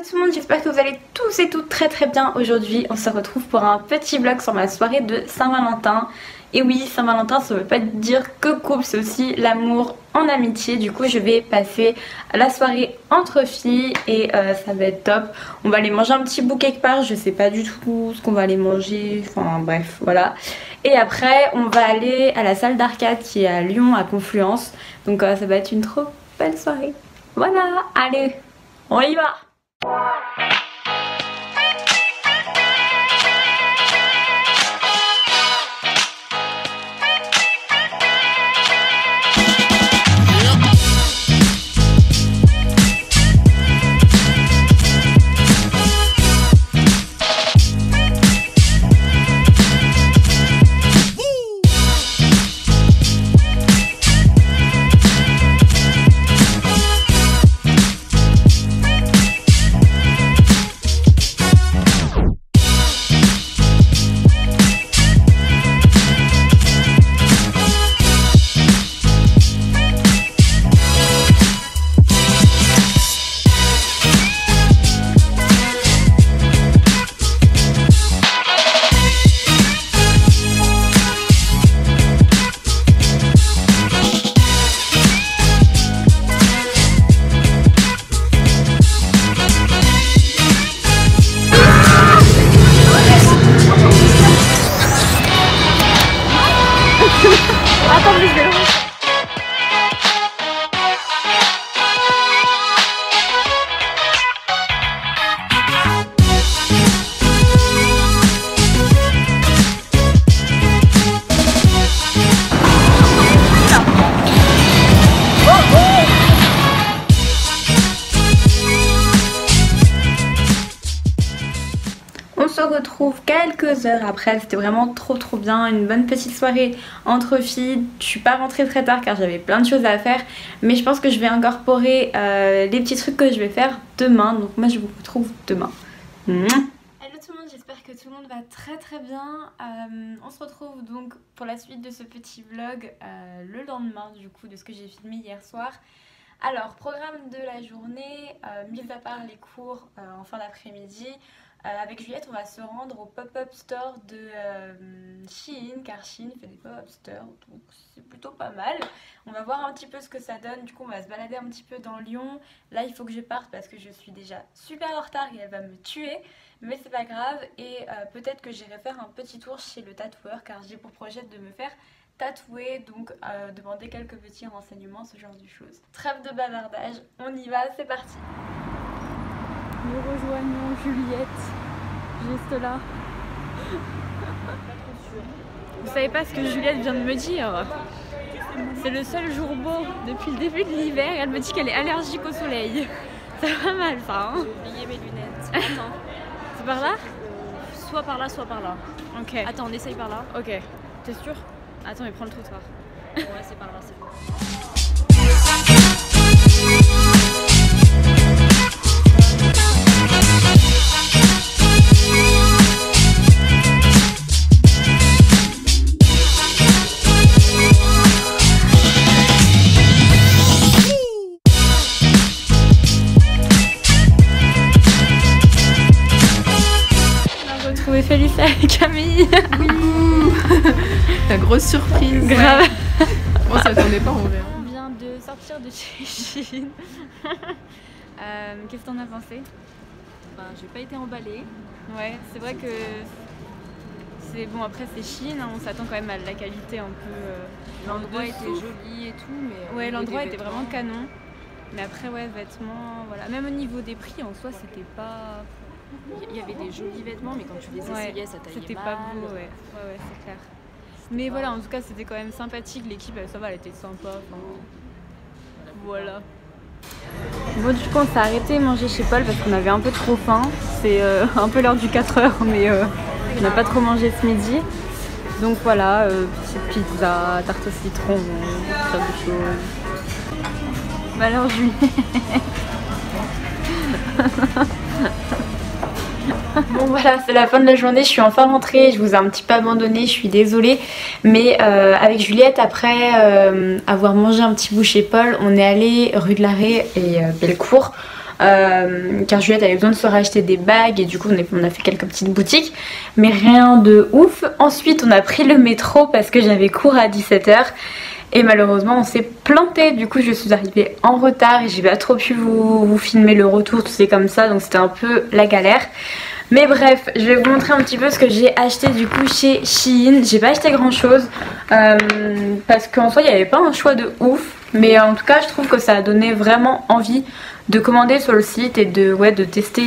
tout le monde, j'espère que vous allez tous et toutes très bien. Aujourd'hui on se retrouve pour un petit vlog sur ma soirée de Saint-Valentin. Et oui, Saint-Valentin ça veut pas dire que couple, c'est aussi l'amour en amitié. Du coup je vais passer la soirée entre filles et ça va être top. On va aller manger un petit bout quelque part, je sais pas du tout ce qu'on va aller manger, enfin bref voilà. Et après on va aller à la salle d'arcade qui est à Lyon, à Confluence. Donc ça va être une trop belle soirée. Voilà, allez, on y va. On se retrouve quelques heures après, c'était vraiment trop bien, une bonne petite soirée entre filles. Je suis pas rentrée très tard car j'avais plein de choses à faire, mais je pense que je vais incorporer les petits trucs que je vais faire demain, donc moi je vous retrouve demain. Hello tout le monde, j'espère que tout le monde va très bien. On se retrouve donc pour la suite de ce petit vlog le lendemain du coup de ce que j'ai filmé hier soir. Alors, programme de la journée, mis à part les cours en fin d'après-midi. Avec Juliette, on va se rendre au pop-up store de Shein, car Shein fait des pop-up stores, donc c'est plutôt pas mal. On va voir un petit peu ce que ça donne, du coup on va se balader un petit peu dans Lyon. Là il faut que je parte parce que je suis déjà super en retard et elle va me tuer, mais c'est pas grave. Et peut-être que j'irai faire un petit tour chez le tatoueur, car j'ai pour projet de me faire tatouer, donc demander quelques petits renseignements, ce genre de choses. Trêve de bavardage, on y va, c'est parti. Nous rejoignons Juliette, juste là. Vous savez pas ce que Juliette vient de me dire? C'est le seul jour beau depuis le début de l'hiver et elle me dit qu'elle est allergique au soleil. Ça va mal ça, hein? J'ai oublié mes lunettes. Attends. C'est par là? Soit par là, soit par là. Ok. Attends, on essaye par là. Ok. T'es sûre? Attends, mais prends le trottoir. Ouais, c'est par là, c'est bon. Félicia et Camille. La grosse surprise. Grave. On s'attendait pas en vrai. On vient de sortir de chez Shein. Qu'est-ce que t'en as pensé? Ben, j'ai pas été emballée. Ouais, c'est vrai que c'est bon, après c'est Shein, hein, on s'attend quand même à la qualité un peu. L'endroit était joli et tout, mais ouais, l'endroit était vraiment canon. Mais après ouais, vêtements, voilà. Même au niveau des prix en soi, c'était pas. Il y avait des jolis vêtements, mais quand tu les essayais, ça taillait mal. C'était pas beau, ouais, c'est clair. Mais voilà, en tout cas, c'était quand même sympathique. L'équipe, ça va, elle était sympa. Enfin, voilà. Bon, du coup, on s'est arrêté manger chez Paul parce qu'on avait un peu trop faim. C'est un peu l'heure du 4h, mais on n'a pas trop mangé ce midi. Donc voilà, petite pizza, tarte au citron, plein de choses. Bah alors, Julie. Bon voilà, c'est la fin de la journée, je suis enfin rentrée, je vous ai un petit peu abandonné, je suis désolée. Mais avec Juliette, après avoir mangé un petit bout chez Paul, on est allé rue de l'Arrêt et Bellecour car Juliette avait besoin de se racheter des bagues et du coup on a fait quelques petites boutiques, mais rien de ouf. Ensuite on a pris le métro parce que j'avais cours à 17 h et malheureusement on s'est planté, du coup je suis arrivée en retard et j'ai pas trop pu vous filmer le retour, tout c'est comme ça, donc c'était un peu la galère. Mais bref, je vais vous montrer un petit peu ce que j'ai acheté du coup chez Shein. J'ai pas acheté grand chose parce qu'en soi il n'y avait pas un choix de ouf, mais en tout cas je trouve que ça a donné vraiment envie de commander sur le site et de tester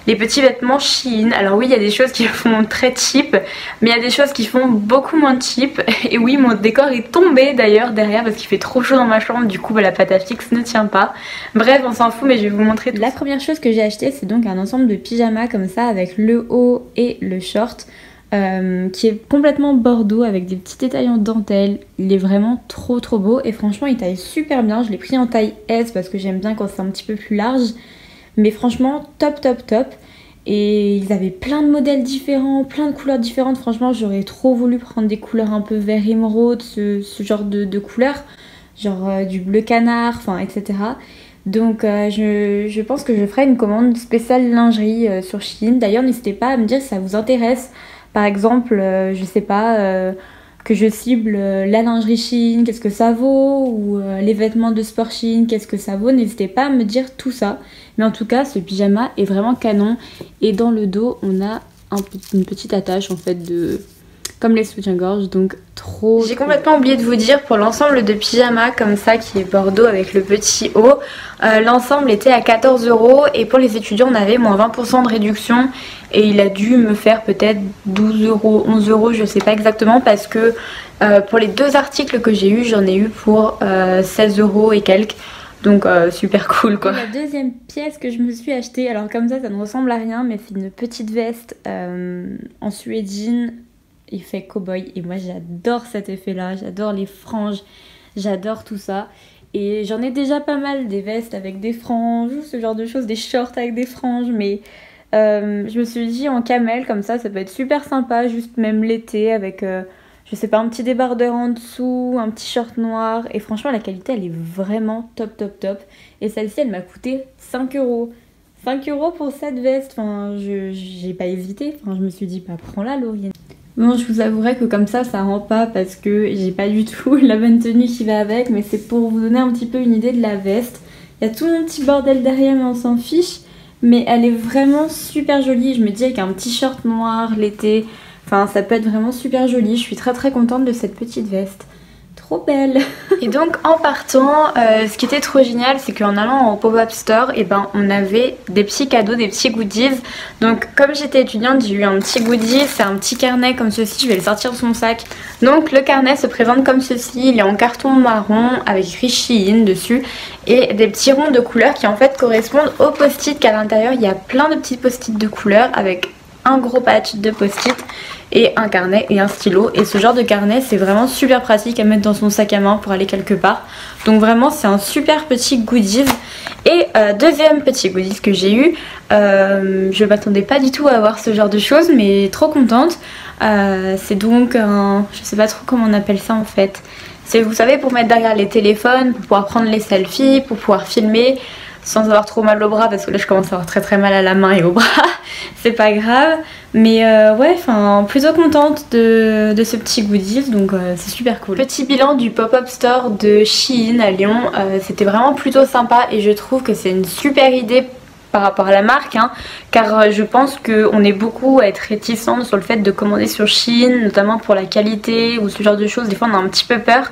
les petits vêtements Shein. Alors oui, il y a des choses qui font très cheap, mais il y a des choses qui font beaucoup moins cheap. Et oui, mon décor est tombé d'ailleurs derrière parce qu'il fait trop chaud dans ma chambre, du coup la pâte à fixe ne tient pas. Bref, on s'en fout, mais je vais vous montrer tout. La première chose que j'ai acheté, c'est donc un ensemble de pyjamas comme ça avec le haut et le short. Qui est complètement bordeaux avec des petits détails en dentelle. Il est vraiment trop beau et franchement il taille super bien. Je l'ai pris en taille S parce que j'aime bien quand c'est un petit peu plus large. Mais franchement top. Et ils avaient plein de modèles différents, plein de couleurs différentes. Franchement j'aurais trop voulu prendre des couleurs un peu vert émeraude, ce genre de couleurs. Genre du bleu canard, enfin etc. Donc je pense que je ferai une commande spéciale lingerie sur Shein. D'ailleurs n'hésitez pas à me dire si ça vous intéresse. Par exemple, je sais pas, que je cible la lingerie Shein, qu'est-ce que ça vaut, ou les vêtements de sport Shein, qu'est-ce que ça vaut. N'hésitez pas à me dire tout ça. Mais en tout cas, ce pyjama est vraiment canon. Et dans le dos, on a une petite attache en fait comme les soutiens-gorge, donc trop... J'ai complètement oublié de vous dire, pour l'ensemble de pyjama comme ça qui est bordeaux avec le petit haut, l'ensemble était à 14 € et pour les étudiants on avait moins 20% de réduction et il a dû me faire peut-être 12 €, 11 €, je sais pas exactement, parce que pour les deux articles que j'ai eu, j'en ai eu pour 16 € et quelques. Donc super cool quoi. La deuxième pièce que je me suis achetée, alors comme ça ne ressemble à rien, mais c'est une petite veste en suédine. Il fait cow-boy et moi j'adore cet effet là, j'adore les franges, j'adore tout ça. Et j'en ai déjà pas mal, des vestes avec des franges, ce genre de choses, des shorts avec des franges. Mais je me suis dit en camel comme ça peut être super sympa, juste même l'été avec je sais pas, un petit débardeur en dessous, un petit short noir. Et franchement la qualité elle est vraiment top. Et celle-ci elle m'a coûté 5 €. 5 € pour cette veste, enfin j'ai pas hésité, enfin je me suis dit bah prends-la Lauriane. Bon, je vous avouerai que comme ça rend pas parce que j'ai pas du tout la bonne tenue qui va avec, mais c'est pour vous donner un petit peu une idée de la veste. Il y a tout mon petit bordel derrière mais on s'en fiche, mais elle est vraiment super jolie. Je me dis avec un petit short noir l'été, enfin ça peut être vraiment super joli. Je suis très contente de cette petite veste. Trop belle. Et donc en partant, ce qui était trop génial, c'est qu'en allant au pop-up store, et ben on avait des petits cadeaux, des petits goodies. Donc comme j'étais étudiante, j'ai eu un petit goodie, c'est un petit carnet comme ceci, je vais le sortir de son sac. Donc le carnet se présente comme ceci, il est en carton marron avec écrit Shein dessus et des petits ronds de couleurs qui en fait correspondent aux post-it qu'à l'intérieur il y a plein de petits post-it de couleurs avec un gros patch de post-it et un carnet et un stylo. Et ce genre de carnet c'est vraiment super pratique à mettre dans son sac à main pour aller quelque part. Donc vraiment c'est un super petit goodies. Et deuxième petit goodies que j'ai eu, je m'attendais pas du tout à avoir ce genre de choses mais trop contente. C'est donc un, je sais pas trop comment on appelle ça en fait. C'est, vous savez, pour mettre derrière les téléphones, pour pouvoir prendre les selfies, pour pouvoir filmer sans avoir trop mal au bras, parce que là je commence à avoir très mal à la main et au bras. C'est pas grave, mais ouais, enfin plutôt contente de ce petit goodies, donc c'est super cool. Petit bilan du pop-up store de Shein à Lyon, c'était vraiment plutôt sympa et je trouve que c'est une super idée par rapport à la marque, hein, car je pense qu'on est beaucoup à être réticente sur le fait de commander sur Shein, notamment pour la qualité ou ce genre de choses. Des fois on a un petit peu peur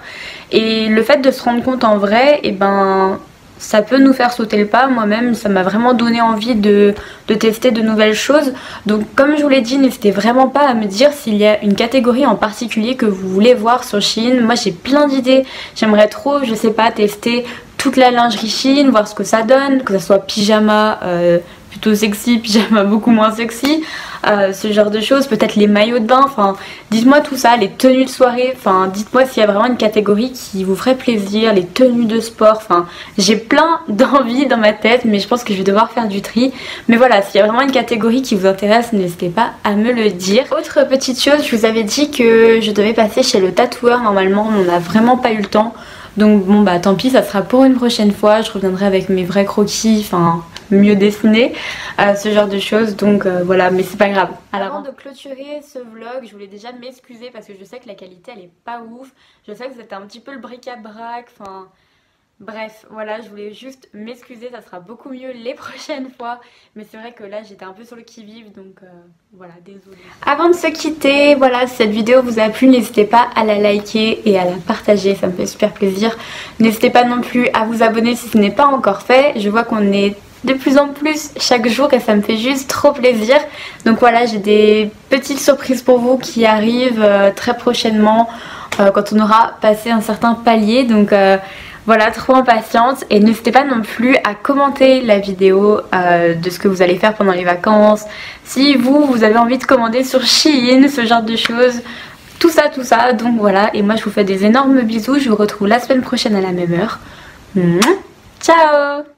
et le fait de se rendre compte en vrai, et ben ça peut nous faire sauter le pas. Moi-même ça m'a vraiment donné envie de tester de nouvelles choses. Donc comme je vous l'ai dit, n'hésitez vraiment pas à me dire s'il y a une catégorie en particulier que vous voulez voir sur Shein. Moi j'ai plein d'idées, j'aimerais trop, je sais pas, tester toute la lingerie Shein, voir ce que ça donne, que ça soit pyjama plutôt sexy, pyjama beaucoup moins sexy, ce genre de choses, peut-être les maillots de bain, enfin dites-moi tout ça, les tenues de soirée, enfin dites-moi s'il y a vraiment une catégorie qui vous ferait plaisir, les tenues de sport, enfin j'ai plein d'envies dans ma tête mais je pense que je vais devoir faire du tri. Mais voilà, s'il y a vraiment une catégorie qui vous intéresse, n'hésitez pas à me le dire. Autre petite chose, je vous avais dit que je devais passer chez le tatoueur normalement, mais on n'a vraiment pas eu le temps. Donc bon bah tant pis, ça sera pour une prochaine fois, je reviendrai avec mes vrais croquis, enfin mieux dessiner, ce genre de choses, donc voilà, mais c'est pas grave. Alors, avant de clôturer ce vlog, je voulais déjà m'excuser parce que je sais que la qualité elle est pas ouf, je sais que c'était un petit peu le bric-à-brac, enfin... Bref, voilà, je voulais juste m'excuser, ça sera beaucoup mieux les prochaines fois. Mais c'est vrai que là, j'étais un peu sur le qui-vive, donc voilà, désolée. Avant de se quitter, voilà, si cette vidéo vous a plu, n'hésitez pas à la liker et à la partager, ça me fait super plaisir. N'hésitez pas non plus à vous abonner si ce n'est pas encore fait. Je vois qu'on est de plus en plus chaque jour et ça me fait juste trop plaisir. Donc voilà, j'ai des petites surprises pour vous qui arrivent très prochainement quand on aura passé un certain palier. Donc... voilà, trop impatiente, et n'hésitez pas non plus à commenter la vidéo de ce que vous allez faire pendant les vacances. Si vous avez envie de commander sur Shein, ce genre de choses, tout ça, donc voilà. Et moi je vous fais des énormes bisous, je vous retrouve la semaine prochaine à la même heure. Ciao!